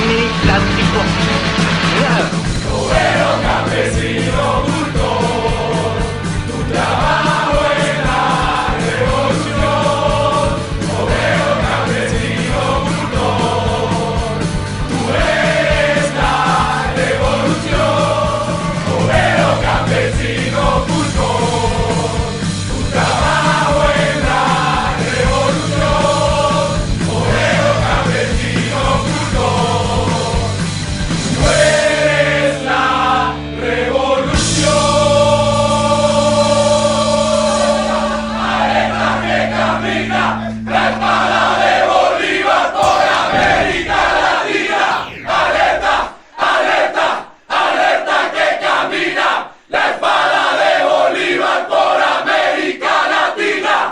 Ni cántico. Nada. Obrero, campesino, cultor, tu trabajo en la revolución. Obrero, campesino, cultor, tú eres la revolución. Obrero, campesino, cultor, tu trabajo en la revolución. Obrero, campesino, cultor, tú eres la revolución. Alerta que camina, la espada de Bolívar por América Latina. Alerta, alerta, alerta que camina, la espada de Bolívar por América Latina.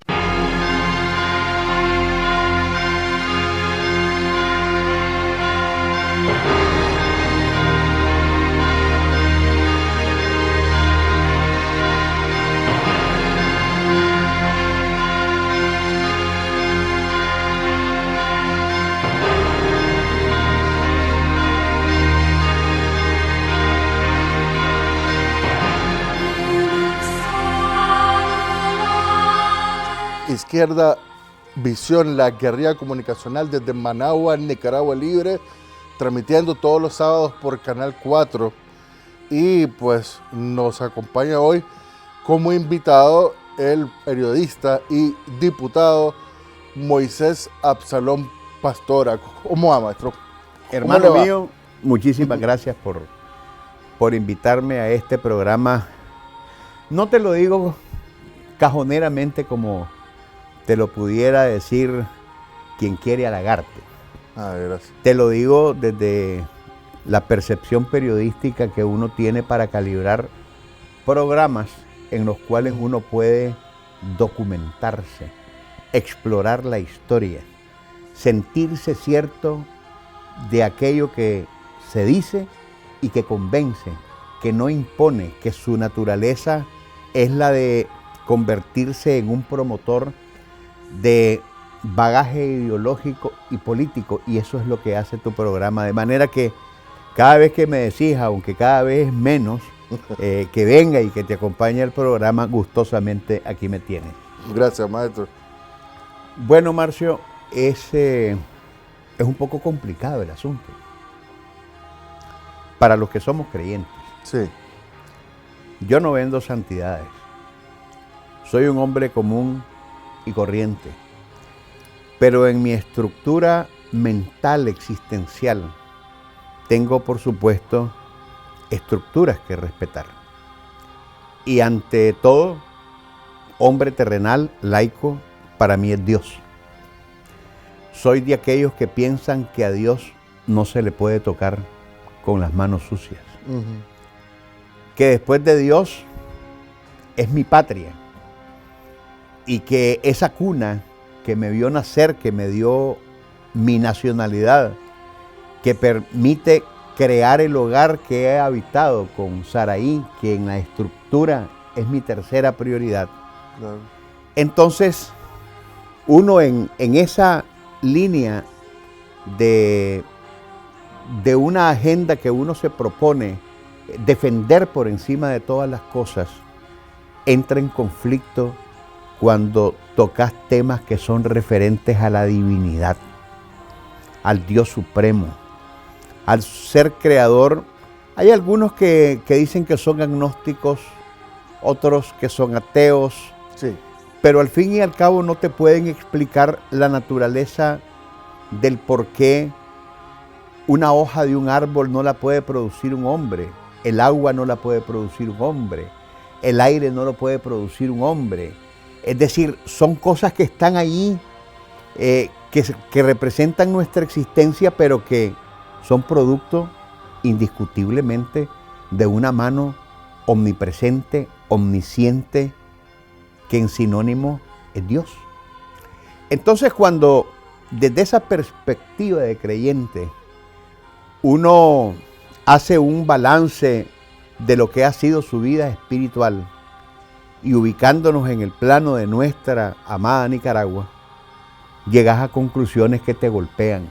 Izquierda Visión, la guerrilla comunicacional desde Managua, Nicaragua Libre, transmitiendo todos los sábados por Canal 4. Y pues nos acompaña hoy como invitado el periodista y diputado Moisés Absalón Pastora. ¿Cómo va, maestro? Hermano mío, muchísimas gracias por invitarme a este programa. No te lo digo cajoneramente como te lo pudiera decir quien quiere halagarte. Gracias. Te lo digo desde la percepción periodística que uno tiene para calibrar programas en los cuales uno puede documentarse, explorar la historia, sentirse cierto de aquello que se dice y que convence, que no impone, que su naturaleza es la de convertirse en un promotor de bagaje ideológico y político, y eso es lo que hace tu programa, de manera que cada vez que me decís, aunque cada vez menos, que venga y que te acompañe el programa, gustosamente aquí me tienes. Gracias, maestro. Bueno, Marcio, es un poco complicado el asunto para los que somos creyentes. Sí. Yo no vendo santidades, soy un hombre común y corriente, pero en mi estructura mental existencial tengo, por supuesto, estructuras que respetar. Y ante todo, hombre terrenal, laico, para mí es Dios. Soy de aquellos que piensan que a Dios no se le puede tocar con las manos sucias. Que después de Dios es mi patria. Y que esa cuna que me vio nacer, que me dio mi nacionalidad, que permite crear el hogar que he habitado con Saraí, que en la estructura es mi tercera prioridad. Claro. Entonces, uno en esa línea de una agenda que uno se propone defender por encima de todas las cosas, entra en conflicto cuando tocas temas que son referentes a la divinidad, al Dios supremo, al ser creador. Hay algunos que dicen que son agnósticos, otros que son ateos, Sí. pero al fin y al cabo no te pueden explicar la naturaleza del por qué una hoja de un árbol no la puede producir un hombre, el agua no la puede producir un hombre, el aire no lo puede producir un hombre. Es decir, son cosas que están ahí, que representan nuestra existencia, pero que son producto indiscutiblemente de una mano omnipresente, omnisciente, que en sinónimo es Dios. Entonces, cuando desde esa perspectiva de creyente uno hace un balance de lo que ha sido su vida espiritual y ubicándonos en el plano de nuestra amada Nicaragua, llegas a conclusiones que te golpean.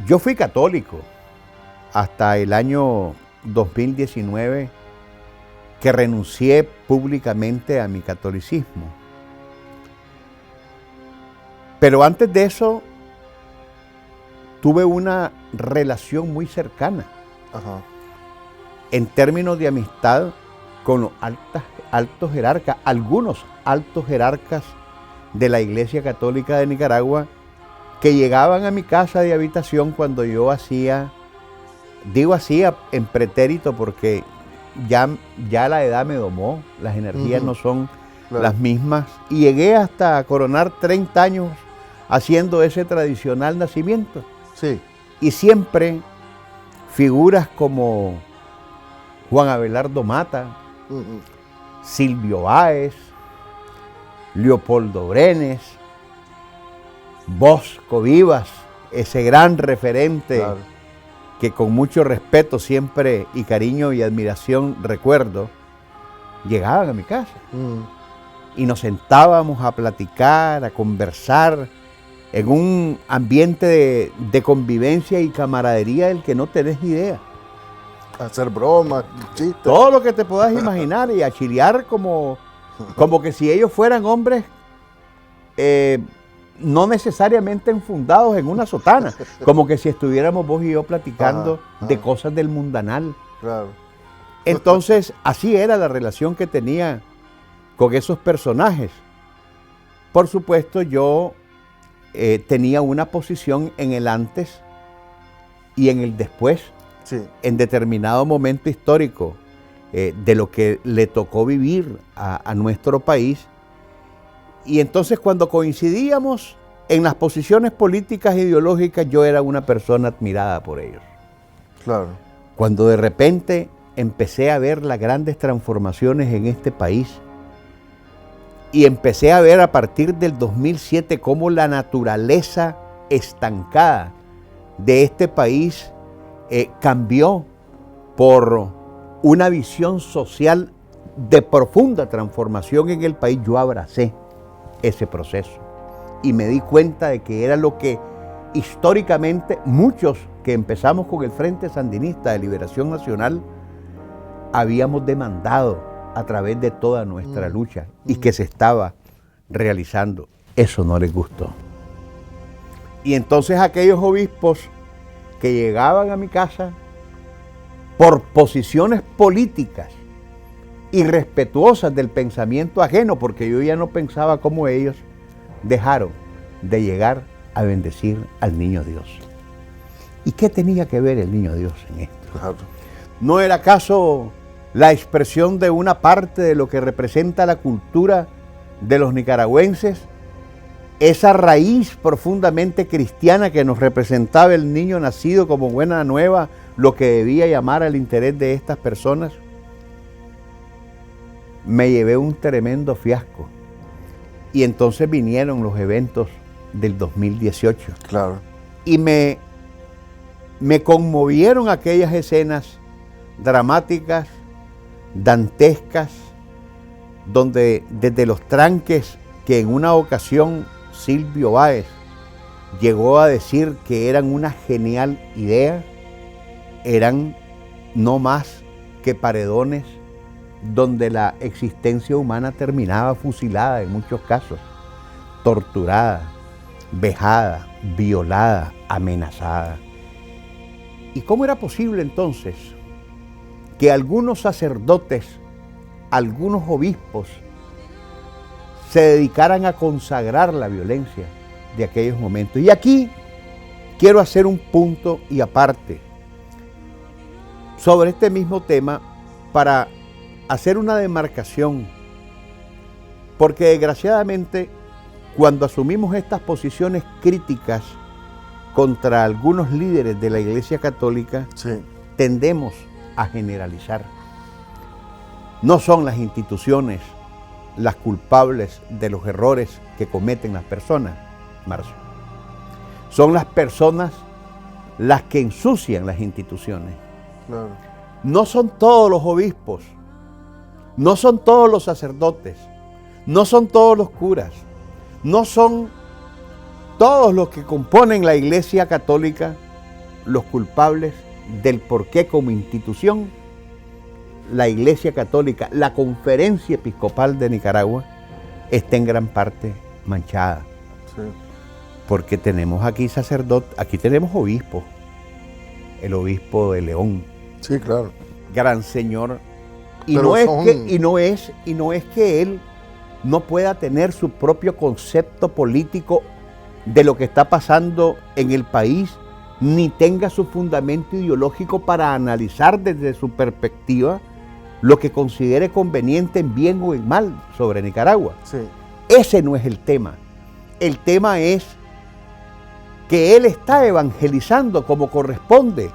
Yo fui católico hasta el año 2019, que renuncié públicamente a mi catolicismo. Pero antes de eso, tuve una relación muy cercana, Ajá. en términos de amistad, con los altos jerarcas, algunos altos jerarcas de la Iglesia Católica de Nicaragua, que llegaban a mi casa de habitación cuando yo hacía, digo hacía en pretérito porque ya la edad me domó, las energías no son las mismas, y llegué hasta coronar 30 años haciendo ese tradicional nacimiento. Sí. Y siempre figuras como Juan Abelardo Mata, Silvio Báez, Leopoldo Brenes, Bosco Vivas, ese gran referente, Claro. que con mucho respeto siempre y cariño y admiración recuerdo, llegaban a mi casa y nos sentábamos a platicar, a conversar en un ambiente de convivencia y camaradería del que no tenés idea. Hacer bromas, chistes. Todo lo que te puedas imaginar y a chilear como que si ellos fueran hombres no necesariamente enfundados en una sotana, como que si estuviéramos vos y yo platicando de cosas del mundanal. Claro. Entonces, así era la relación que tenía con esos personajes. Por supuesto, yo tenía una posición en el antes y en el después, Sí. en determinado momento histórico de lo que le tocó vivir a nuestro país. Y entonces cuando coincidíamos en las posiciones políticas e ideológicas, yo era una persona admirada por ellos. Claro. Cuando de repente empecé a ver las grandes transformaciones en este país y empecé a ver a partir del 2007 cómo la naturaleza estancada de este país cambió por una visión social de profunda transformación en el país, yo abracé ese proceso y me di cuenta de que era lo que históricamente muchos que empezamos con el Frente Sandinista de Liberación Nacional habíamos demandado a través de toda nuestra lucha y que se estaba realizando. Eso no les gustó. Y entonces aquellos obispos que llegaban a mi casa por posiciones políticas irrespetuosas del pensamiento ajeno, porque yo ya no pensaba como ellos, dejaron de llegar a bendecir al niño Dios. ¿Y qué tenía que ver el niño Dios en esto? Claro. ¿No era acaso la expresión de una parte de lo que representa la cultura de los nicaragüenses? Esa raíz profundamente cristiana que nos representaba el niño nacido como buena nueva, lo que debía llamar al interés de estas personas. Me llevé un tremendo fiasco. Y entonces vinieron los eventos del 2018. Claro. Y me conmovieron aquellas escenas dramáticas, dantescas, donde desde los tranques que en una ocasión Silvio Báez llegó a decir que eran una genial idea, eran no más que paredones donde la existencia humana terminaba fusilada en muchos casos, torturada, vejada, violada, amenazada. ¿Y cómo era posible entonces que algunos sacerdotes, algunos obispos, se dedicaran a consagrar la violencia de aquellos momentos? Y aquí quiero hacer un punto y aparte sobre este mismo tema para hacer una demarcación, porque desgraciadamente cuando asumimos estas posiciones críticas contra algunos líderes de la Iglesia Católica, Sí. tendemos a generalizar. No son las instituciones las culpables de los errores que cometen las personas, Marcio. Son las personas las que ensucian las instituciones. Claro. No son todos los obispos, no son todos los sacerdotes, no son todos los curas, no son todos los que componen la Iglesia Católica los culpables del por qué como institución la Iglesia Católica, la Conferencia Episcopal de Nicaragua, está en gran parte manchada. Sí. Porque tenemos aquí sacerdotes, aquí tenemos obispos, el obispo de León, Sí, claro. gran señor, y Pero no es que él no pueda tener su propio concepto político de lo que está pasando en el país, ni tenga su fundamento ideológico para analizar desde su perspectiva lo que considere conveniente en bien o en mal sobre Nicaragua. Sí. Ese no es el tema. El tema es que él está evangelizando como corresponde,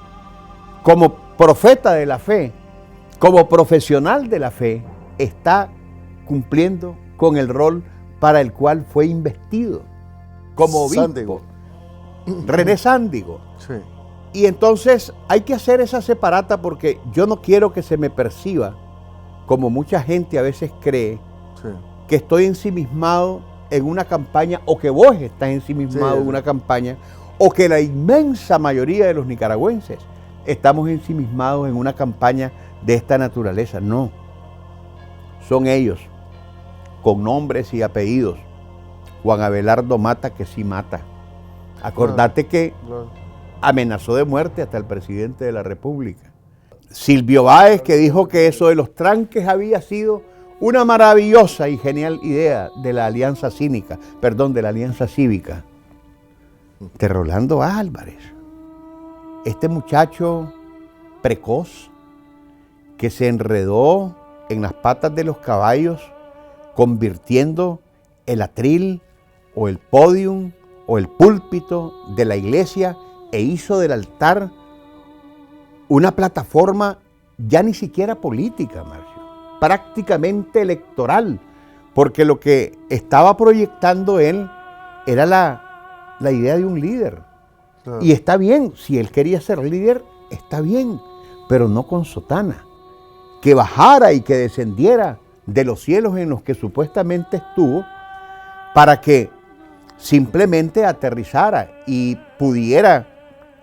como profeta de la fe, como profesional de la fe, está cumpliendo con el rol para el cual fue investido como obispo. Sándigo. René Sándigo. Sí. Y entonces hay que hacer esa separata porque yo no quiero que se me perciba, como mucha gente a veces cree, Sí. que estoy ensimismado en una campaña o que vos estás ensimismado Sí. en una campaña o que la inmensa mayoría de los nicaragüenses estamos ensimismados en una campaña de esta naturaleza. No, son ellos, con nombres y apellidos. Juan Abelardo Mata, que sí mata. Acordate que Claro. amenazó de muerte hasta el presidente de la República. Silvio Báez, que dijo que eso de los tranques había sido una maravillosa y genial idea de la Alianza Cívica. De Rolando Álvarez. Este muchacho precoz que se enredó en las patas de los caballos, convirtiendo el atril o el podium o el púlpito de la iglesia e hizo del altar una plataforma ya ni siquiera política, Marcio, prácticamente electoral, porque lo que estaba proyectando él era la idea de un líder. Claro. Y está bien, si él quería ser líder, está bien, pero no con sotana. Que bajara y que descendiera de los cielos en los que supuestamente estuvo, para que simplemente aterrizara y pudiera,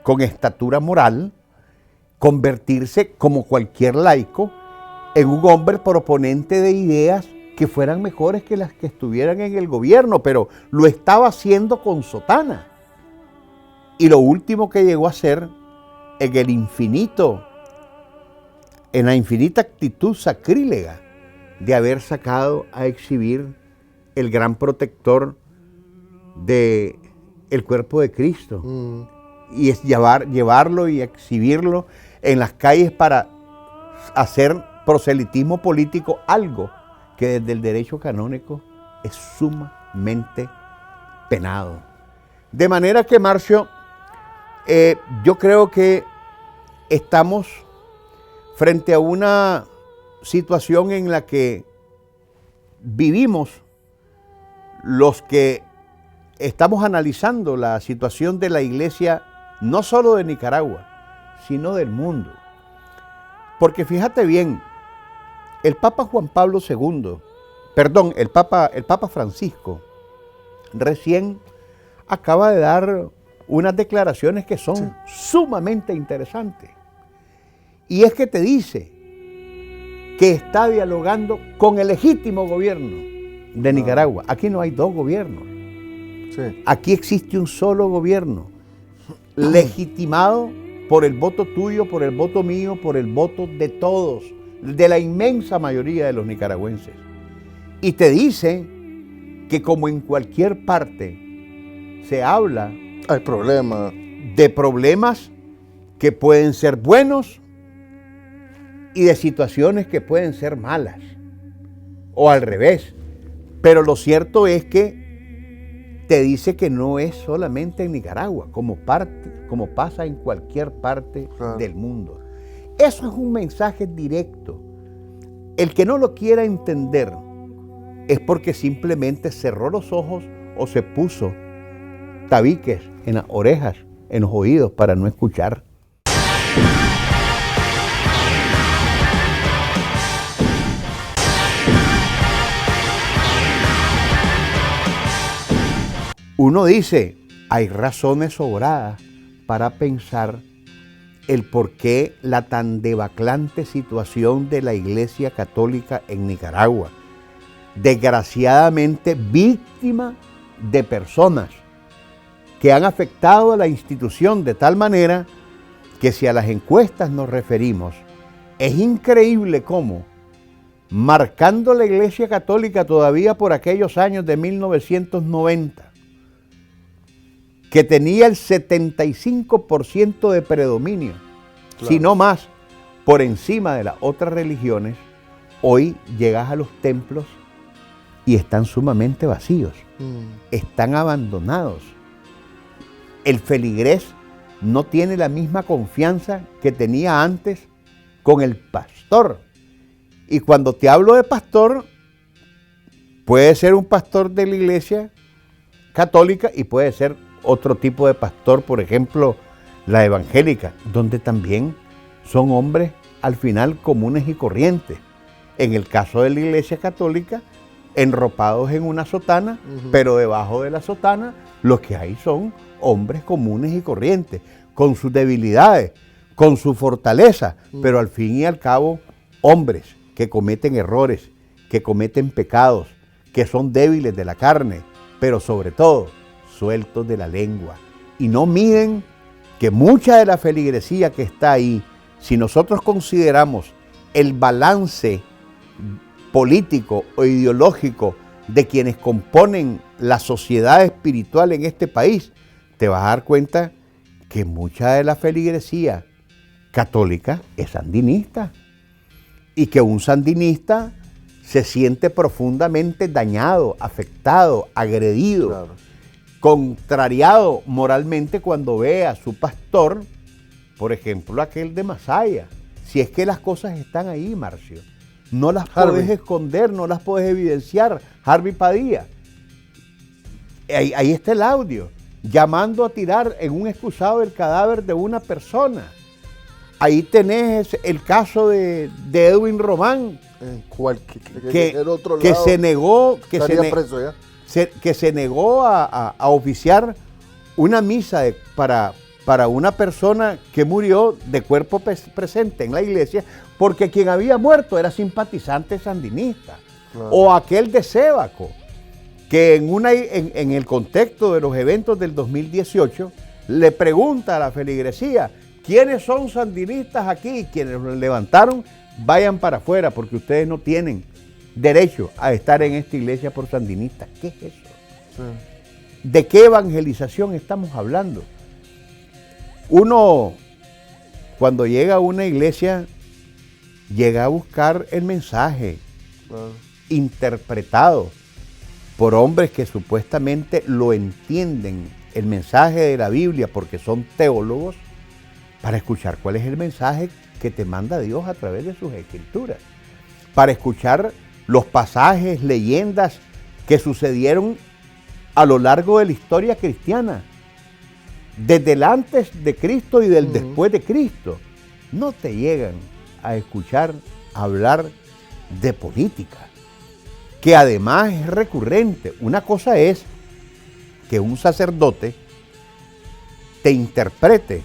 con estatura moral, convertirse como cualquier laico en un hombre proponente de ideas que fueran mejores que las que estuvieran en el gobierno, pero lo estaba haciendo con sotana. Y lo último que llegó a hacer en la infinita actitud sacrílega de haber sacado a exhibir el gran protector del cuerpo de Cristo. Y es llevarlo y exhibirlo en las calles para hacer proselitismo político, algo que desde el derecho canónico es sumamente penado. De manera que, Marcio, yo creo que estamos frente a una situación en la que vivimos los que estamos analizando la situación de la iglesia, no solo de Nicaragua, sino del mundo. Porque fíjate bien, el Papa Juan Pablo II, perdón, el Papa Francisco, recién acaba de dar unas declaraciones que son sumamente interesantes. Y es que te dice que está dialogando con el legítimo gobierno de Nicaragua. Aquí no hay dos gobiernos. Sí. Aquí existe un solo gobierno, legitimado por el voto tuyo, por el voto mío, por el voto de todos, de la inmensa mayoría de los nicaragüenses. Y te dice que como en cualquier parte se habla Hay problemas. de problemas que pueden ser buenos y de situaciones que pueden ser malas, o al revés. Pero lo cierto es que te dice que no es solamente en Nicaragua, como pasa en cualquier parte del mundo. Eso es un mensaje directo. El que no lo quiera entender es porque simplemente cerró los ojos o se puso tabiques en las orejas, en los oídos para no escuchar. Uno dice, hay razones sobradas para pensar el por qué la tan debaclante situación de la Iglesia Católica en Nicaragua. Desgraciadamente víctima de personas que han afectado a la institución de tal manera que si a las encuestas nos referimos, es increíble cómo, marcando la Iglesia Católica todavía por aquellos años de 1990, que tenía el 75% de predominio, Claro. si no más, por encima de las otras religiones, hoy llegas a los templos y están sumamente vacíos, están abandonados. El feligrés no tiene la misma confianza que tenía antes con el pastor. Y cuando te hablo de pastor, puede ser un pastor de la Iglesia Católica y puede ser otro tipo de pastor, por ejemplo, la evangélica, donde también son hombres al final comunes y corrientes. En el caso de la Iglesia Católica, enropados en una sotana, pero debajo de la sotana lo que hay son hombres comunes y corrientes, con sus debilidades, con su fortaleza, pero al fin y al cabo, hombres que cometen errores, que cometen pecados, que son débiles de la carne, pero sobre todo, sueltos de la lengua. Y no miden que mucha de la feligresía que está ahí, si nosotros consideramos el balance político o ideológico de quienes componen la sociedad espiritual en este país, te vas a dar cuenta que mucha de la feligresía católica es sandinista y que un sandinista se siente profundamente dañado, afectado, agredido, Claro. contrariado moralmente cuando ve a su pastor, por ejemplo, aquel de Masaya. Si es que las cosas están ahí, Marcio. No las Harvey. puedes esconder, no las puedes evidenciar. Harvey Padilla. Ahí está el audio, llamando a tirar en un excusado el cadáver de una persona. Ahí tenés el caso de Edwin Román, En cualquier otro que lado se negó, estaría preso ya. que se negó a oficiar una misa para una persona que murió de cuerpo presente en la iglesia, porque quien había muerto era simpatizante sandinista. Claro. O aquel de Sébaco, que en el contexto de los eventos del 2018 le pregunta a la feligresía: ¿quiénes son sandinistas aquí? Quienes los levantaron, vayan para afuera porque ustedes no tienen derecho a estar en esta iglesia por sandinistas. ¿Qué es eso? Sí. ¿De qué evangelización estamos hablando? Uno, cuando llega a una iglesia, llega a buscar el mensaje Claro. interpretado por hombres que supuestamente lo entienden, el mensaje de la Biblia, porque son teólogos, para escuchar cuál es el mensaje que te manda Dios a través de sus escrituras, para escuchar los pasajes, leyendas que sucedieron a lo largo de la historia cristiana, desde el antes de Cristo y del después de Cristo. No te llegan a escuchar hablar de política, que además es recurrente. Una cosa es que un sacerdote te interprete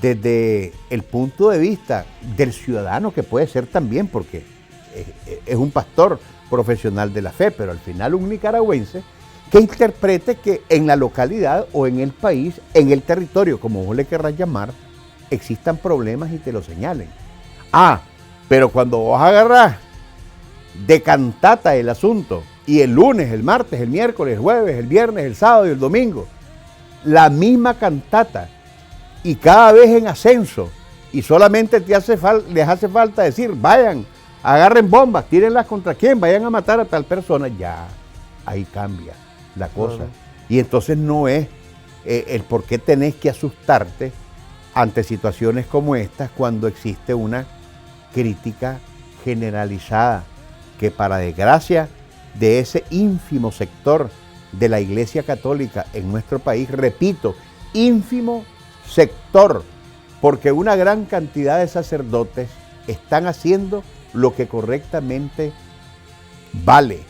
desde el punto de vista del ciudadano, que puede ser también, porque es un pastor profesional de la fe, pero al final un nicaragüense que interprete que en la localidad o en el país, en el territorio, como vos le querrás llamar, existan problemas y te lo señalen. Ah, pero cuando vos agarrás de cantata el asunto, y el lunes, el martes, el miércoles, el jueves, el viernes, el sábado y el domingo, la misma cantata, y cada vez en ascenso, y solamente les hace falta decir: vayan, agarren bombas, tírenlas contra quién, vayan a matar a tal persona, ya, ahí cambia la cosa. Claro. Y entonces no es el por qué tenés que asustarte ante situaciones como estas cuando existe una crítica generalizada que, para desgracia de ese ínfimo sector de la Iglesia Católica en nuestro país, repito, ínfimo sector, porque una gran cantidad de sacerdotes están haciendo lo que correctamente vale,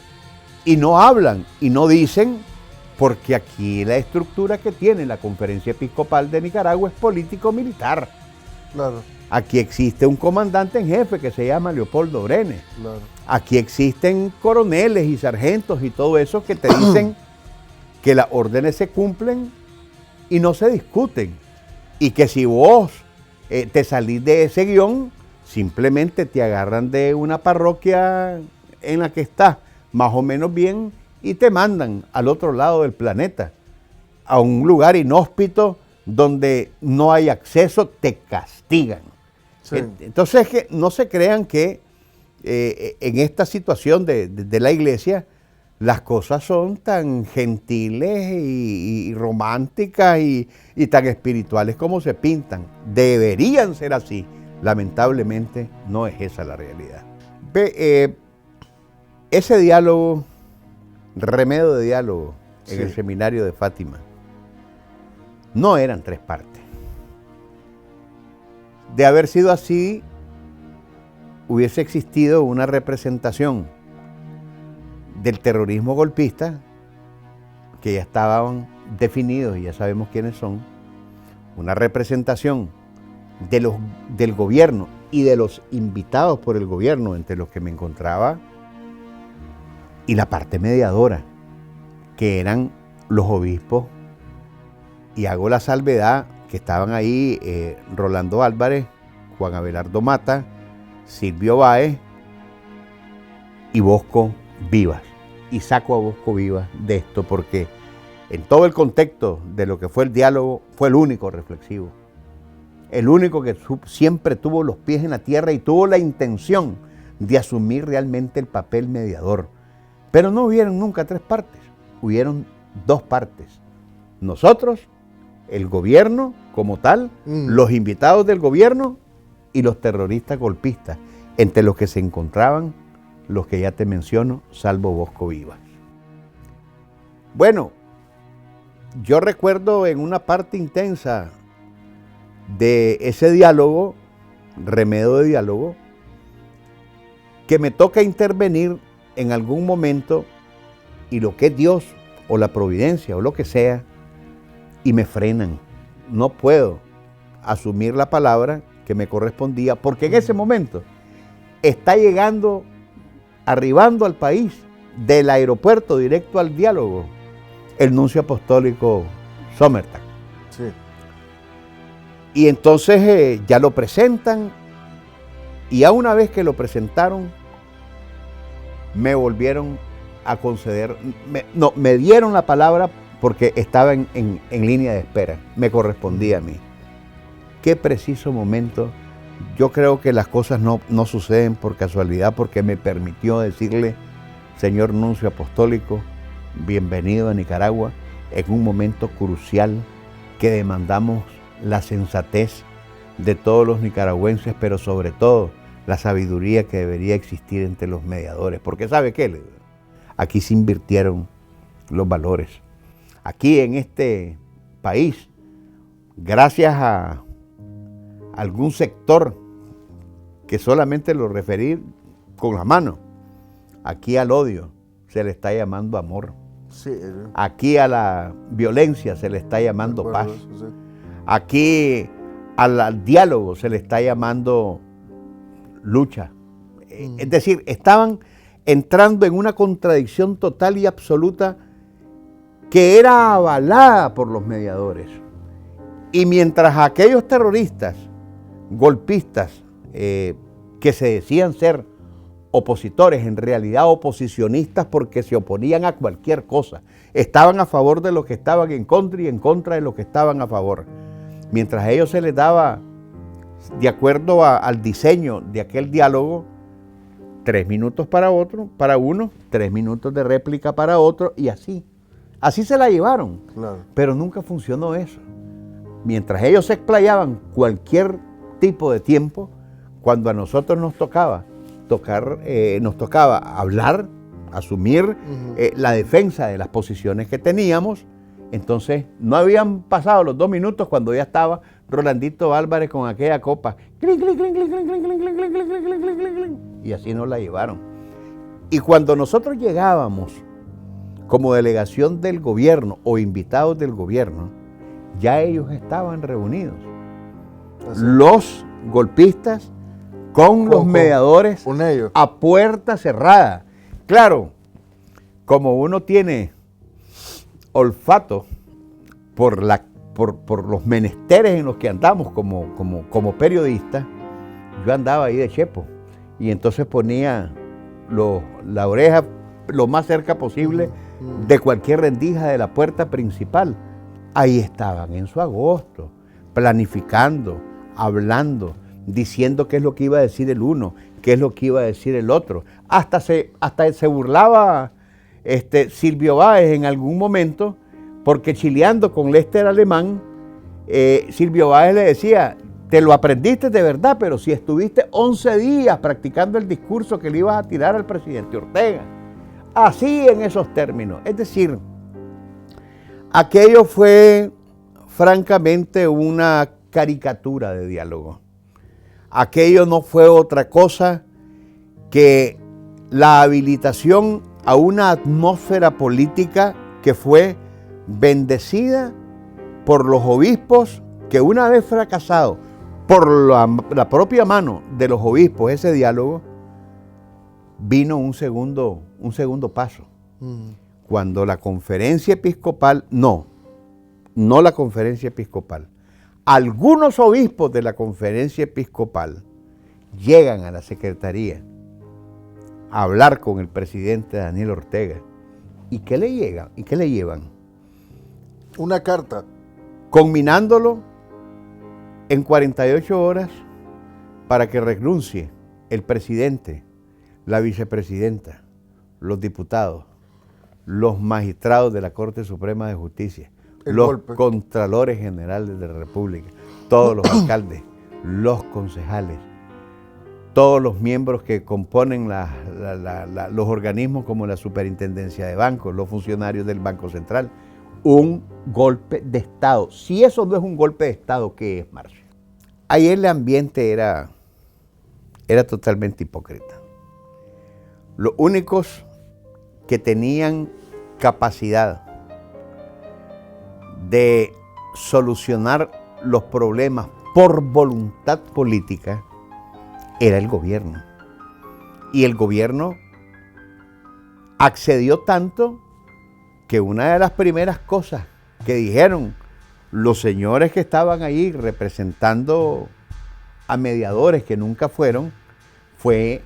y no hablan y no dicen, porque aquí la estructura que tiene la Conferencia Episcopal de Nicaragua es político-militar. Claro, Aquí existe un comandante en jefe que se llama Leopoldo Brenes. claro. Aquí existen coroneles y sargentos y todo eso que te dicen que las órdenes se cumplen y no se discuten. Y que si vos te salís de ese guión, simplemente te agarran de una parroquia en la que estás más o menos bien y te mandan al otro lado del planeta, a un lugar inhóspito donde no hay acceso, te castigan. Sí. Entonces, que no se crean que en esta situación de la iglesia las cosas son tan gentiles y románticas y tan espirituales como se pintan. Deberían ser así. Lamentablemente no es esa la realidad. Ese diálogo, remedio de diálogo en Sí. el seminario de Fátima, no eran 3 partes. De haber sido así, hubiese existido una representación del terrorismo golpista, que ya estaban definidos y ya sabemos quiénes son, una representación del gobierno y de los invitados por el gobierno, entre los que me encontraba, y la parte mediadora, que eran los obispos, y hago la salvedad que estaban ahí Rolando Álvarez, Juan Abelardo Mata, Silvio Báez y Bosco Vivas. Y saco a Bosco Vivas de esto porque en todo el contexto de lo que fue el diálogo fue el único reflexivo, el único que siempre tuvo los pies en la tierra y tuvo la intención de asumir realmente el papel mediador. Pero no hubieron nunca 3 partes, hubieron 2 partes. Nosotros, el gobierno como tal, los invitados del gobierno y los terroristas golpistas, entre los que se encontraban los que ya te menciono, salvo Bosco Vivas. Bueno, yo recuerdo en una parte intensa de ese diálogo, remedio de diálogo, que me toca intervenir en algún momento y lo que es Dios o la providencia o lo que sea, y me frenan. No puedo asumir la palabra que me correspondía, porque en ese momento está arribando al país del aeropuerto directo al diálogo, el nuncio apostólico Sommertag. Sí. Y entonces ya lo presentan, y a una vez que lo presentaron, me volvieron a conceder, me dieron la palabra porque estaba en línea de espera, me correspondía a mí. Qué preciso momento. Yo creo que las cosas no suceden por casualidad, porque me permitió decirle, señor nuncio apostólico, bienvenido a Nicaragua, en un momento crucial que demandamos la sensatez de todos los nicaragüenses, pero sobre todo la sabiduría que debería existir entre los mediadores. Porque ¿sabe qué? Aquí se invirtieron los valores. Aquí en este país, gracias a algún sector que solamente lo referí con la mano, aquí al odio se le está llamando amor. Sí. Aquí a la violencia se le está llamando paz. Eso, sí. Aquí al diálogo se le está llamando lucha. Es decir, estaban entrando en una contradicción total y absoluta que era avalada por los mediadores. Y mientras aquellos terroristas, golpistas, que se decían ser opositores, en realidad oposicionistas porque se oponían a cualquier cosa, estaban a favor de los que estaban en contra y en contra de los que estaban a favor. Mientras a ellos se les daba, de acuerdo al diseño de aquel diálogo, 3 minutos para uno, 3 minutos de réplica para otro, y así se la llevaron. Claro. Pero nunca funcionó eso. Mientras ellos se explayaban cualquier tipo de tiempo, cuando a nosotros nos tocaba hablar, asumir la defensa de las posiciones que teníamos, entonces no habían pasado los 2 minutos cuando ya estaba Rolandito Álvarez con aquella copa, y así nos la llevaron. Y cuando nosotros llegábamos como delegación del gobierno o invitados del gobierno, ya ellos estaban reunidos. Así. los golpistas con los mediadores Con ellos. a puerta cerrada. Claro, como uno tiene olfato por los menesteres en los que andamos como periodistas, yo andaba ahí de chepo y entonces ponía la oreja lo más cerca posible de cualquier rendija de la puerta principal. Ahí estaban en su agosto, planificando, hablando, diciendo qué es lo que iba a decir el uno, qué es lo que iba a decir el otro. Hasta se burlaba Silvio Báez en algún momento, porque chileando con Lester Alemán, Silvio Báez le decía, te lo aprendiste de verdad, pero si estuviste 11 días practicando el discurso que le ibas a tirar al presidente Ortega. Así en esos términos. Es decir, aquello fue francamente una caricatura de diálogo. Aquello no fue otra cosa que la habilitación a una atmósfera política que fue bendecida por los obispos, que una vez fracasado por la propia mano de los obispos ese diálogo, vino un segundo paso. Cuando la conferencia episcopal, no la conferencia episcopal, algunos obispos de la conferencia episcopal llegan a la secretaría a hablar con el presidente Daniel Ortega. ¿Y qué le llegan? ¿Y qué le llevan? Una carta. Conminándolo en 48 horas para que renuncie el presidente, la vicepresidenta, los diputados, los magistrados de la Corte Suprema de Justicia, los contralores generales de la República, todos los alcaldes, los concejales, todos los miembros que componen los organismos como la Superintendencia de Bancos, los funcionarios del Banco Central. Un golpe de Estado. Si eso no es un golpe de Estado, ¿qué es, Marcio? Ahí el ambiente era totalmente hipócrita. Los únicos que tenían capacidad de solucionar los problemas por voluntad política era el gobierno. Y el gobierno accedió tanto que una de las primeras cosas que dijeron los señores que estaban ahí representando a mediadores que nunca fueron, fue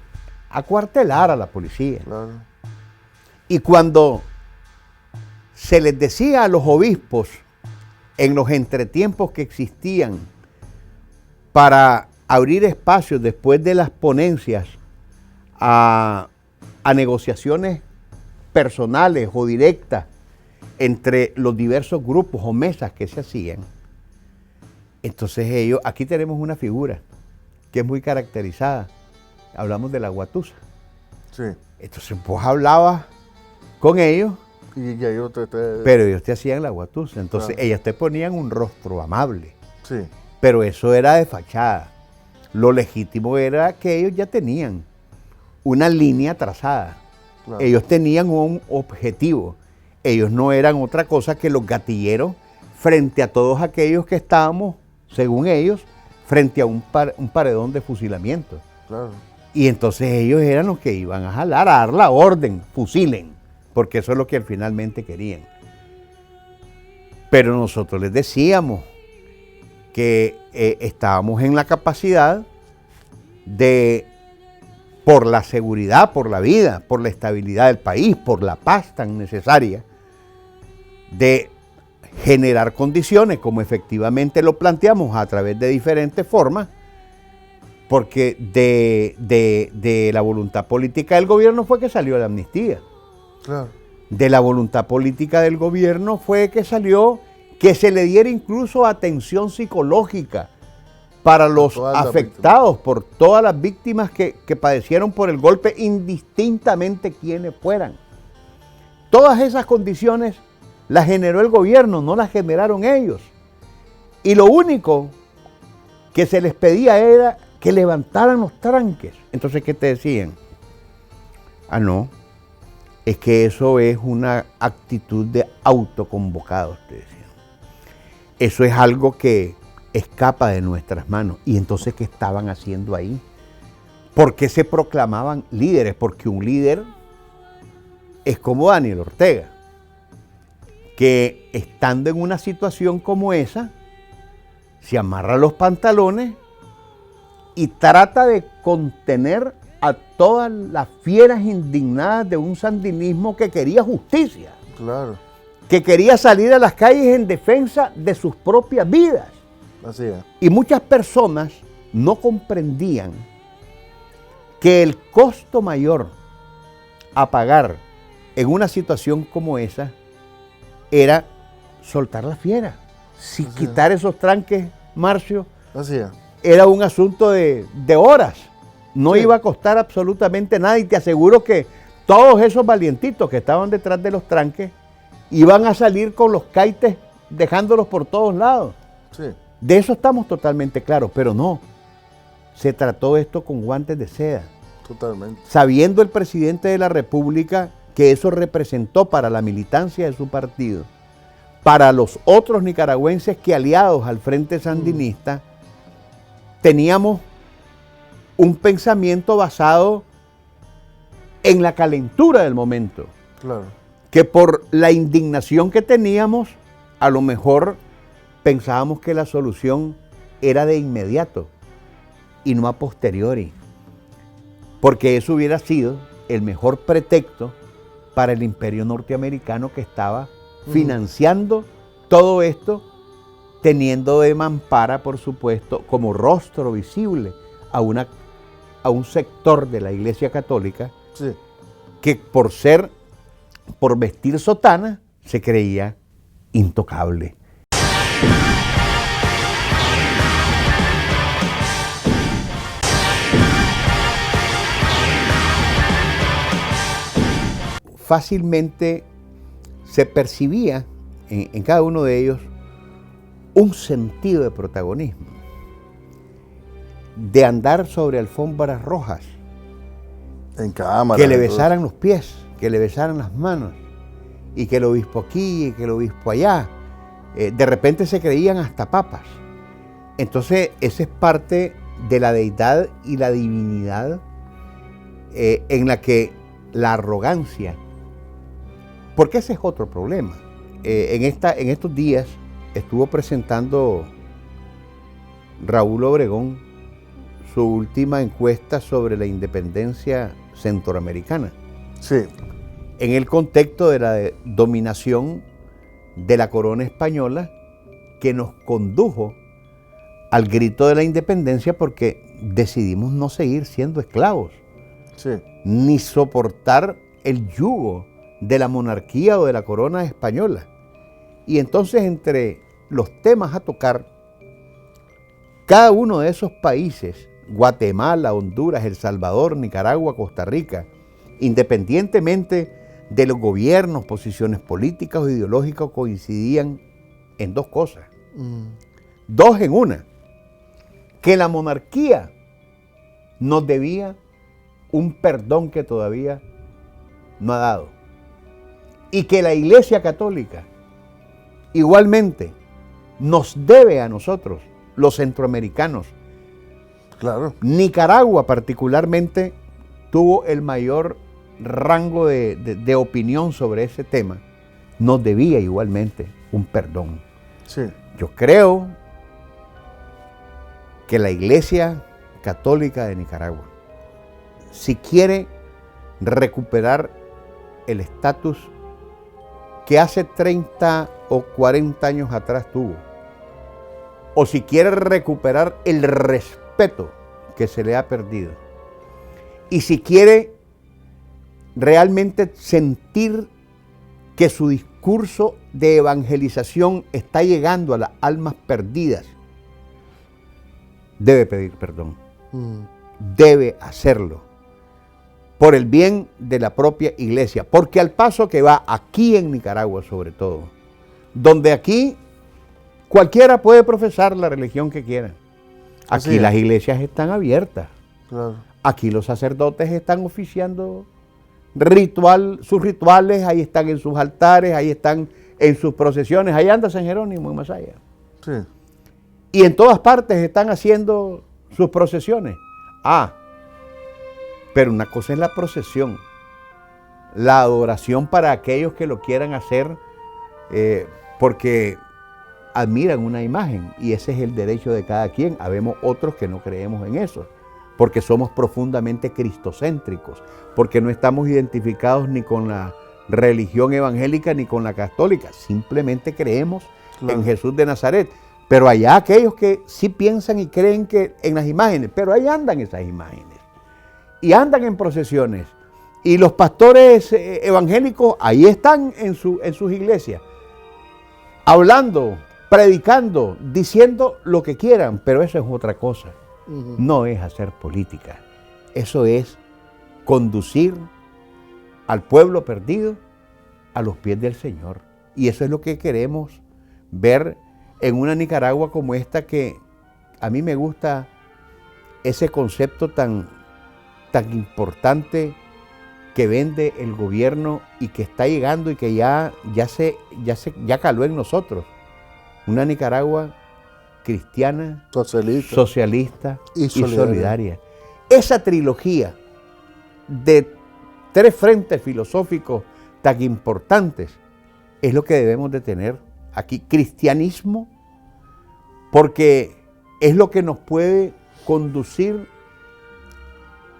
acuartelar a la policía. Claro. Y cuando se les decía a los obispos en los entretiempos que existían para abrir espacios después de las ponencias a negociaciones personales o directas entre los diversos grupos o mesas que se hacían, entonces ellos, aquí tenemos una figura que es muy caracterizada, hablamos de la guatusa. Sí. Entonces vos hablabas con ellos, Y ya yo pero ellos te hacían la guatusa, entonces Claro. ellas te ponían un rostro amable, Sí. pero eso era de fachada. Lo legítimo era que ellos ya tenían una línea trazada. Claro. Ellos tenían un objetivo. Ellos no eran otra cosa que los gatilleros frente a todos aquellos que estábamos, según ellos, frente a un paredón de fusilamiento. Claro. Y entonces ellos eran los que iban a jalar, a dar la orden, fusilen, porque eso es lo que finalmente querían. Pero nosotros les decíamos que estábamos en la capacidad de, por la seguridad, por la vida, por la estabilidad del país, por la paz tan necesaria, de generar condiciones, como efectivamente lo planteamos a través de diferentes formas, porque de la voluntad política del gobierno fue que salió la amnistía. Claro. De la voluntad política del gobierno fue que salió que se le diera incluso atención psicológica para los afectados, por todas las víctimas que padecieron por el golpe, indistintamente quienes fueran. Todas esas condiciones las generó el gobierno, no las generaron ellos. Y lo único que se les pedía era que levantaran los tranques. Entonces, ¿qué te decían? Ah, no, es que eso es una actitud de autoconvocados, te decían. Eso es algo que escapa de nuestras manos. ¿Y entonces qué estaban haciendo ahí? ¿Por qué se proclamaban líderes? Porque un líder es como Daniel Ortega, que estando en una situación como esa, se amarra los pantalones y trata de contener a todas las fieras indignadas de un sandinismo que quería justicia, Claro, que quería salir a las calles en defensa de sus propias vidas. así es. Y muchas personas no comprendían que el costo mayor a pagar en una situación como esa era soltar la fiera. Si quitar esos tranques, Marcio, Así es. era un asunto de horas. No Sí. iba a costar absolutamente nada y te aseguro que todos esos valientitos que estaban detrás de los tranques iban a salir con los caites dejándolos por todos lados. Sí, De eso estamos totalmente claros, pero no. Se trató esto con guantes de seda, totalmente. sabiendo el presidente de la República que eso representó para la militancia de su partido, para los otros nicaragüenses que aliados al Frente Sandinista, teníamos un pensamiento basado en la calentura del momento, Claro, que por la indignación que teníamos, a lo mejor pensábamos que la solución era de inmediato y no a posteriori, porque eso hubiera sido el mejor pretexto para el imperio norteamericano que estaba financiando todo esto, teniendo de mampara, por supuesto, como rostro visible a un sector de la Iglesia Católica sí. que por vestir sotana, se creía intocable. Fácilmente se percibía en cada uno de ellos un sentido de protagonismo, de andar sobre alfombras rojas, En cámara. que le y todo besaran los pies, que le besaran las manos, y que el obispo aquí, y que el obispo allá. De repente se creían hasta papas. Entonces, esa es parte de la deidad y la divinidad en la que la arrogancia, porque ese es otro problema. En estos días estuvo presentando Raúl Obregón su última encuesta sobre la independencia centroamericana, Sí, en el contexto de la dominación de la corona española que nos condujo al grito de la independencia porque decidimos no seguir siendo esclavos, sí. ni soportar el yugo de la monarquía o de la corona española. Y entonces, entre los temas a tocar, cada uno de esos países, Guatemala, Honduras, El Salvador, Nicaragua, Costa Rica, independientemente de los gobiernos, posiciones políticas o ideológicas, coincidían en dos cosas. Dos en una: que la monarquía nos debía un perdón que todavía no ha dado, y que la Iglesia Católica igualmente nos debe a nosotros, los centroamericanos. Claro. Nicaragua particularmente tuvo el mayor rango de opinión sobre ese tema. Nos debía igualmente un perdón. Sí, Yo creo que la Iglesia Católica de Nicaragua, si quiere recuperar el estatus que hace 30 o 40 años atrás tuvo, o si quiere recuperar el respeto que se le ha perdido, y si quiere realmente sentir que su discurso de evangelización está llegando a las almas perdidas, debe pedir perdón, debe hacerlo, por el bien de la propia iglesia, porque al paso que va aquí en Nicaragua sobre todo, donde aquí cualquiera puede profesar la religión que quiera, Así aquí es. las iglesias están abiertas, claro. aquí los sacerdotes están oficiando sus rituales, ahí están en sus altares, ahí están en sus procesiones, ahí anda San Jerónimo en Masaya. Sí, Y en todas partes están haciendo sus procesiones. Pero una cosa es la procesión, la adoración para aquellos que lo quieran hacer porque admiran una imagen, y ese es el derecho de cada quien. Habemos otros que no creemos en eso, porque somos profundamente cristocéntricos, porque no estamos identificados ni con la religión evangélica ni con la católica, simplemente creemos en Jesús de Nazaret. Pero allá aquellos que sí piensan y creen que en las imágenes, pero ahí andan esas imágenes, y andan en procesiones, y los pastores evangélicos ahí están en sus iglesias, hablando, predicando, diciendo lo que quieran, pero eso es otra cosa. No es hacer política, eso es conducir al pueblo perdido a los pies del Señor. Y eso es lo que queremos ver en una Nicaragua como esta, que a mí me gusta ese concepto tan importante que vende el gobierno y que está llegando y que ya caló en nosotros. Una Nicaragua cristiana, socialista y solidaria. Esa trilogía de 3 frentes filosóficos tan importantes es lo que debemos de tener aquí. Cristianismo, porque es lo que nos puede conducir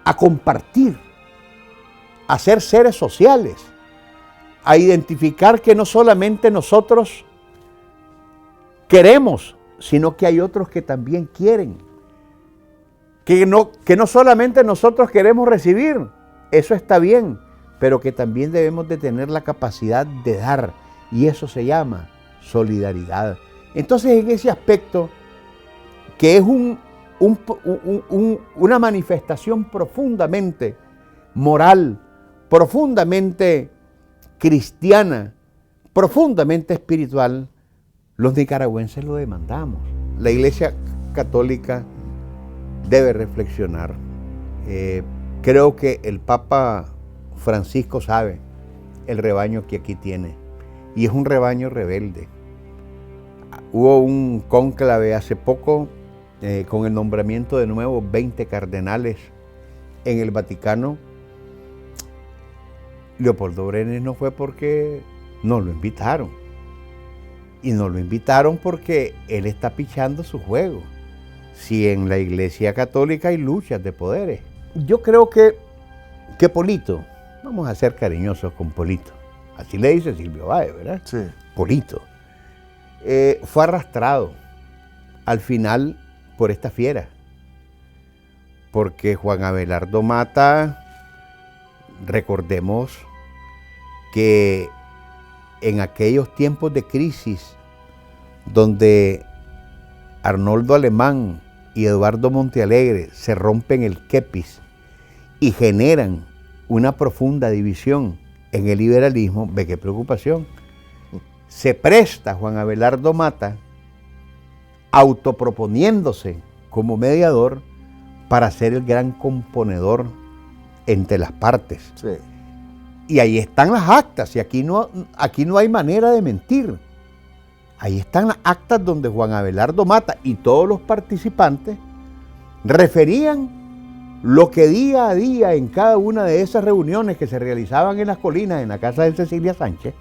a compartir, a ser seres sociales, a identificar que no solamente nosotros queremos, sino que hay otros que también quieren. Que no solamente nosotros queremos recibir, eso está bien, pero que también debemos de tener la capacidad de dar, y eso se llama solidaridad. Entonces, en ese aspecto, que es una manifestación profundamente moral, profundamente cristiana, profundamente espiritual, los nicaragüenses lo demandamos. La Iglesia Católica debe reflexionar. Creo que el Papa Francisco sabe el rebaño que aquí tiene, y es un rebaño rebelde. Hubo un cónclave hace poco con el nombramiento de nuevos 20 cardenales en el Vaticano. Leopoldo Brenes no fue porque no lo invitaron. Y no lo invitaron porque él está pichando su juego. Si en la Iglesia Católica hay luchas de poderes. Yo creo que Polito, vamos a ser cariñosos con Polito, así le dice Silvio Báez, ¿verdad? Sí. Polito. Fue arrastrado al final por esta fiera. Porque Juan Abelardo Mata, recordemos que en aquellos tiempos de crisis donde Arnoldo Alemán y Eduardo Montealegre se rompen el quepis y generan una profunda división en el liberalismo, ve qué preocupación. Se presta Juan Abelardo Mata, autoproponiéndose como mediador, para ser el gran componedor entre las partes. Sí. Y ahí están las actas, y aquí no hay manera de mentir. Ahí están las actas donde Juan Abelardo Mata y todos los participantes referían lo que día a día en cada una de esas reuniones que se realizaban en las colinas, en la casa de Cecilia Sánchez,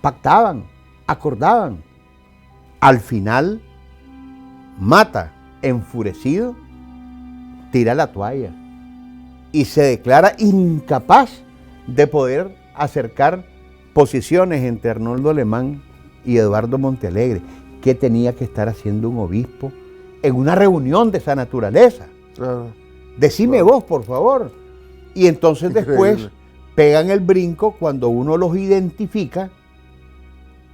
pactaban, acordaban. Al final, Mata, enfurecido, tira la toalla y se declara incapaz de poder acercar posiciones entre Arnoldo Alemán y Eduardo Montealegre. ¿Qué tenía que estar haciendo un obispo en una reunión de esa naturaleza? Claro. Decime vos, por favor. Y entonces después pegan el brinco cuando uno los identifica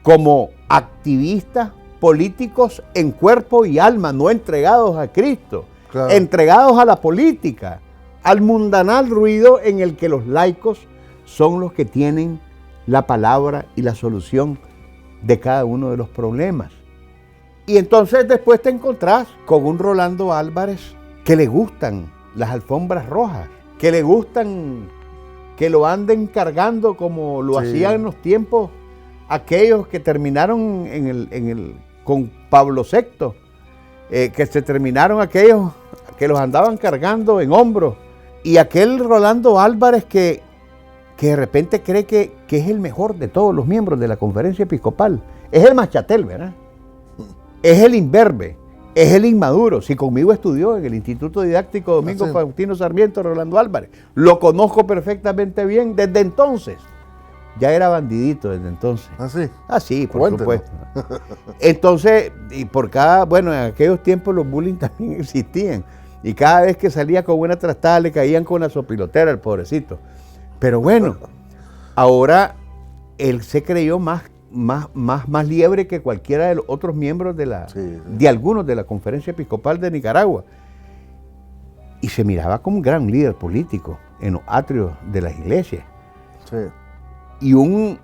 como activistas políticos en cuerpo y alma, no entregados a Cristo, claro, entregados a la política, al mundanal ruido en el que los laicos son los que tienen la palabra y la solución de cada uno de los problemas. Y entonces después te encontrás con un Rolando Álvarez que le gustan las alfombras rojas, que le gustan que lo anden cargando como lo hacían en los tiempos aquellos que terminaron en con Pablo VI, que se terminaron aquellos que los andaban cargando en hombros, y aquel Rolando Álvarez que de repente cree que es el mejor de todos los miembros de la conferencia episcopal. Es el Machatel, ¿verdad? Es el imberbe, es el inmaduro. Si conmigo estudió en el Instituto Didáctico Domingo Faustino Sarmiento Rolando Álvarez, lo conozco perfectamente bien desde entonces. Ya era bandidito desde entonces. ¿Ah, sí? Ah, sí, por Cuéntenos. supuesto. Entonces, y por en aquellos tiempos los bullying también existían. Y cada vez que salía con una trastada le caían con la sopilotera al pobrecito. Pero bueno, ahora él se creyó más liebre que cualquiera de los otros miembros de algunos de la Conferencia Episcopal de Nicaragua. Y se miraba como un gran líder político en los atrios de las iglesias. Sí. Y un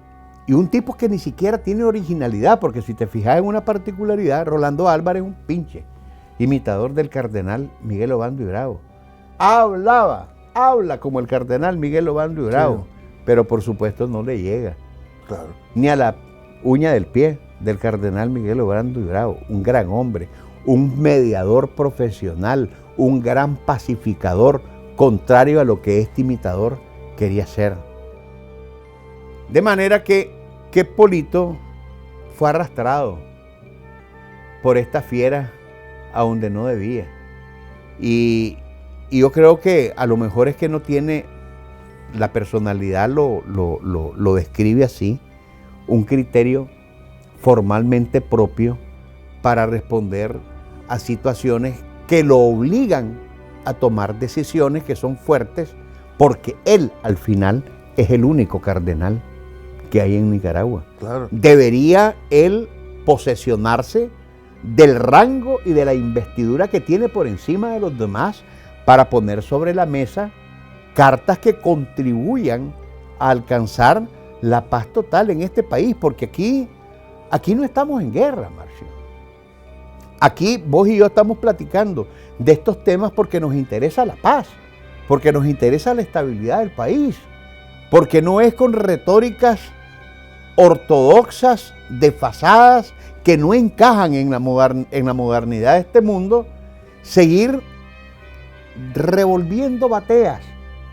tipo que ni siquiera tiene originalidad, porque si te fijas en una particularidad, Rolando Álvarez es un pinche imitador del cardenal Miguel Obando y Bravo. Habla como el cardenal Miguel Obando y Bravo, pero por supuesto no le llega. Claro. Ni a la uña del pie del cardenal Miguel Obando y Bravo. Un gran hombre, un mediador profesional, un gran pacificador, contrario a lo que este imitador quería ser. De manera que Polito fue arrastrado por esta fiera a donde no debía. Y yo creo que a lo mejor es que no tiene, la personalidad lo describe así, un criterio formalmente propio para responder a situaciones que lo obligan a tomar decisiones que son fuertes, porque él al final es el único cardenal que hay en Nicaragua. Claro. Debería él posesionarse del rango y de la investidura que tiene por encima de los demás para poner sobre la mesa cartas que contribuyan a alcanzar la paz total en este país, porque aquí no estamos en guerra, Marcio. Aquí vos y yo estamos platicando de estos temas porque nos interesa la paz, porque nos interesa la estabilidad del país, porque no es con retóricas ortodoxas, desfasadas, que no encajan en la modernidad de este mundo, seguir revolviendo bateas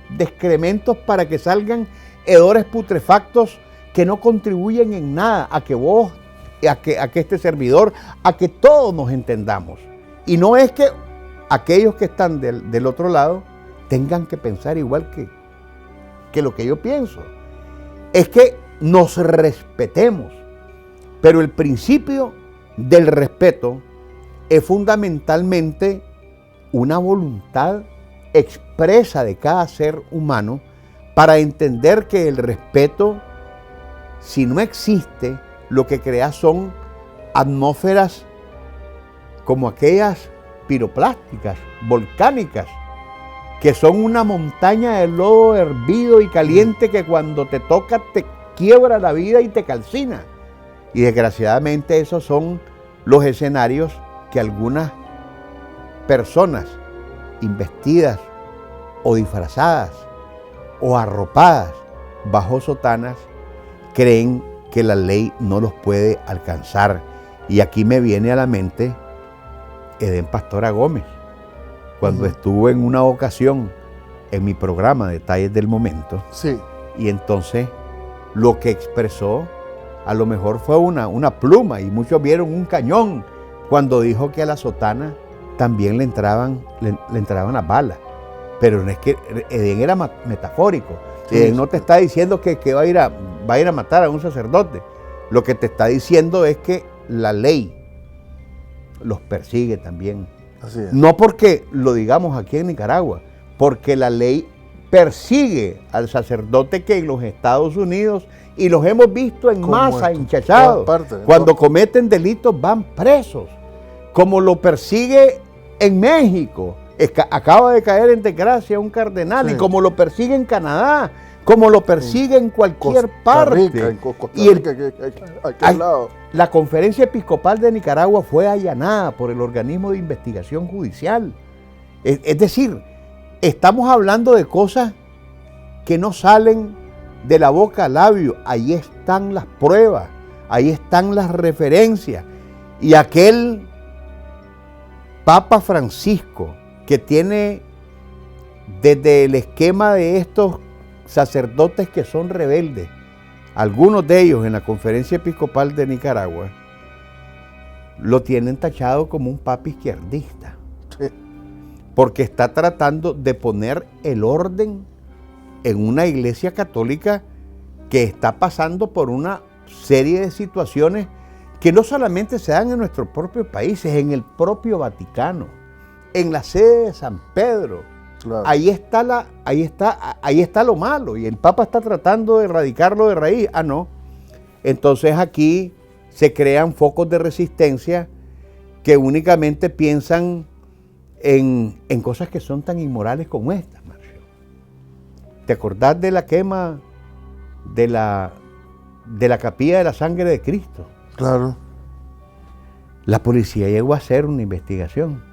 de excrementos para que salgan hedores putrefactos que no contribuyen en nada a que vos, a que este servidor, a que todos nos entendamos. Y no es que aquellos que están del otro lado tengan que pensar igual que lo que yo pienso. Es que nos respetemos. Pero el principio del respeto es fundamentalmente una voluntad expresa de cada ser humano para entender que el respeto, si no existe, lo que crea son atmósferas como aquellas piroplásticas, volcánicas, que son una montaña de lodo hervido y caliente que cuando te toca te quiebra la vida y te calcina. Y desgraciadamente esos son los escenarios que algunas personas investidas o disfrazadas o arropadas bajo sotanas creen que la ley no los puede alcanzar. Y aquí me viene a la mente Edén Pastora Gómez, cuando estuvo en una ocasión en mi programa Detalles del Momento. Sí. Y entonces lo que expresó a lo mejor fue una pluma, y muchos vieron un cañón cuando dijo que a la sotana también le entraban las balas. Pero no es que Edén era metafórico. Sí, Edén no te está diciendo que va a ir a matar a un sacerdote. Lo que te está diciendo es que la ley los persigue también. Así es. No porque lo digamos aquí en Nicaragua, porque la ley persigue al sacerdote que en los Estados Unidos, y los hemos visto en masa, hinchachados, cuando cometen delitos van presos, como lo persigue en México. Acaba de caer en desgracia un cardenal, y como lo persigue en Canadá, como lo persigue en cualquier parte. La Conferencia Episcopal de Nicaragua fue allanada por el organismo de investigación judicial. Es decir, estamos hablando de cosas que no salen de la boca al labio. Ahí están las pruebas, ahí están las referencias. Y aquel Papa Francisco que tiene desde el esquema de estos sacerdotes que son rebeldes, algunos de ellos en la Conferencia Episcopal de Nicaragua, lo tienen tachado como un papa izquierdista, porque está tratando de poner el orden en una iglesia católica que está pasando por una serie de situaciones que no solamente se dan en nuestros propios países, en el propio Vaticano, en la sede de San Pedro. Claro. Ahí está lo malo y el Papa está tratando de erradicarlo de raíz. Ah, no. Entonces aquí se crean focos de resistencia que únicamente piensan en cosas que son tan inmorales como estas, Marcio. ¿Te acordás de la quema de la capilla de la sangre de Cristo? Claro. La policía llegó a hacer una investigación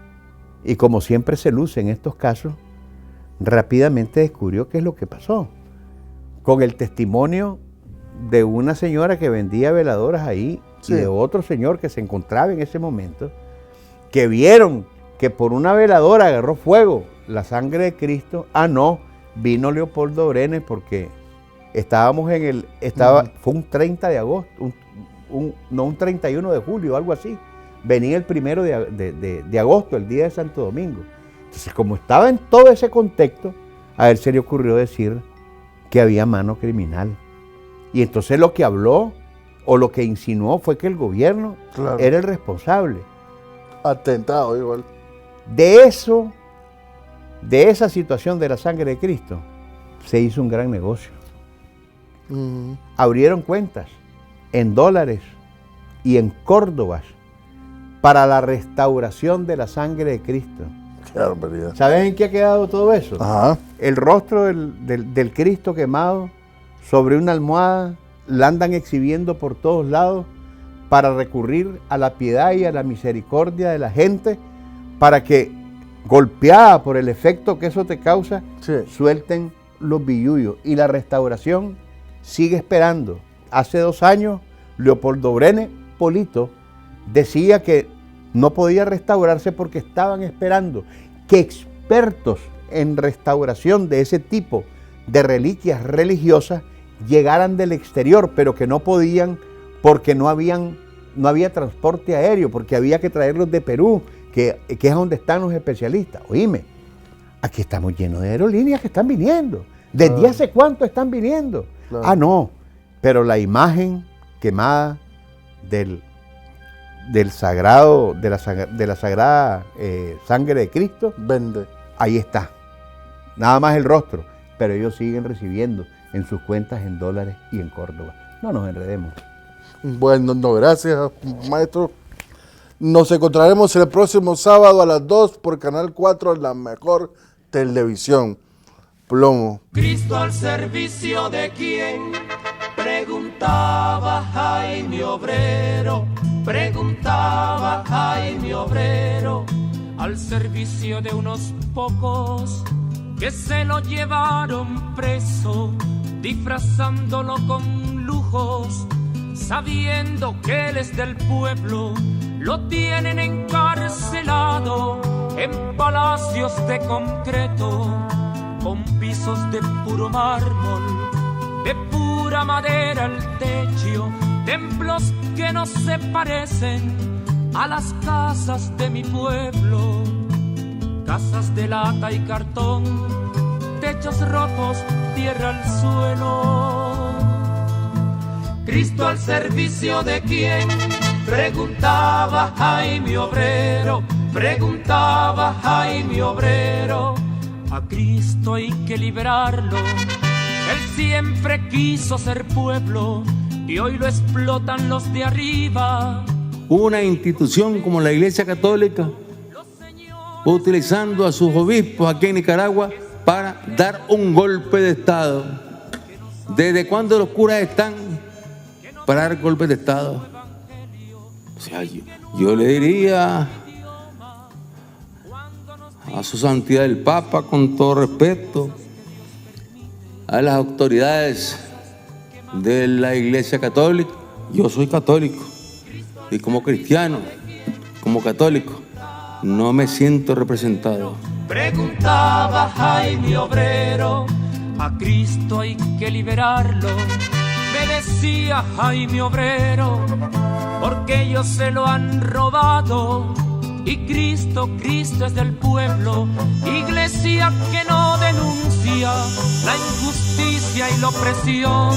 y como siempre se luce en estos casos, rápidamente descubrió qué es lo que pasó. Con el testimonio de una señora que vendía veladoras ahí, sí, y de otro señor que se encontraba en ese momento, que vieron que por una veladora agarró fuego la sangre de Cristo. Ah, no, vino Leopoldo Brenes porque estábamos fue un 30 de agosto, no un 31 de julio, algo así. Venía el 1 de agosto, el día de Santo Domingo. Entonces, como estaba en todo ese contexto, a él se le ocurrió decir que había mano criminal. Y entonces lo que habló o lo que insinuó fue que el gobierno, claro, era el responsable. Atentado igual. De eso, de esa situación de la sangre de Cristo, se hizo un gran negocio. Abrieron cuentas en dólares y en córdobas para la restauración de la sangre de Cristo. Qué barbaridad. ¿Sabes en qué ha quedado todo eso? Ajá. El rostro del Cristo quemado sobre una almohada, la andan exhibiendo por todos lados para recurrir a la piedad y a la misericordia de la gente, para que, golpeada por el efecto que eso te causa, sí, suelten los billullos. Y la restauración sigue esperando. Hace 2 años, Leopoldo Brenes Polito decía que no podía restaurarse porque estaban esperando que expertos en restauración de ese tipo de reliquias religiosas llegaran del exterior, pero que no podían porque no había transporte aéreo, porque había que traerlos de Perú, que es donde están los especialistas. Oíme, aquí estamos llenos de aerolíneas que están viniendo. ¿Desde hace cuánto están viniendo? Claro. Ah, no, pero la imagen quemada del sagrado, de la sagrada sangre de Cristo, vende. Ahí está. Nada más el rostro, pero ellos siguen recibiendo en sus cuentas en dólares y en Córdoba. No nos enredemos. Bueno, no, gracias, maestro. Nos encontraremos el próximo sábado a las 2 por Canal 4, la mejor televisión. Plomo. Cristo al servicio de quién, preguntaba Jaime Obrero, preguntaba Jaime Obrero. Al servicio de unos pocos que se lo llevaron preso, disfrazándolo con lujos, sabiendo que él es del pueblo. Lo tienen encarcelado en palacios de concreto, con pisos de puro mármol, de pura madera el techo, templos que no se parecen a las casas de mi pueblo, casas de lata y cartón, techos rotos, tierra al suelo. Cristo al servicio de quién, preguntaba Jaime Obrero, preguntaba Jaime Obrero. A Cristo hay que liberarlo, él siempre quiso ser pueblo y hoy lo explotan los de arriba. Una institución como la Iglesia Católica, utilizando a sus obispos aquí en Nicaragua para dar un golpe de Estado. ¿Desde cuándo los curas están para dar golpes de Estado? O sea, yo le diría a su santidad el Papa, con todo respeto, a las autoridades de la Iglesia Católica, yo soy católico, Y como cristiano, como católico, no me siento representado. Preguntaba Jaime Obrero, a Cristo hay que liberarlo. Me decía Jaime Obrero, porque ellos se lo han robado. Y Cristo es del pueblo. Iglesia que no denuncia la injusticia y la opresión.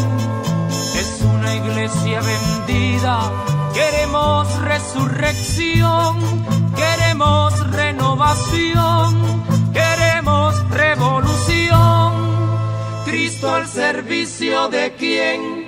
Es una iglesia vendida. Queremos resurrección, queremos renovación, queremos revolución. Cristo al servicio de quién.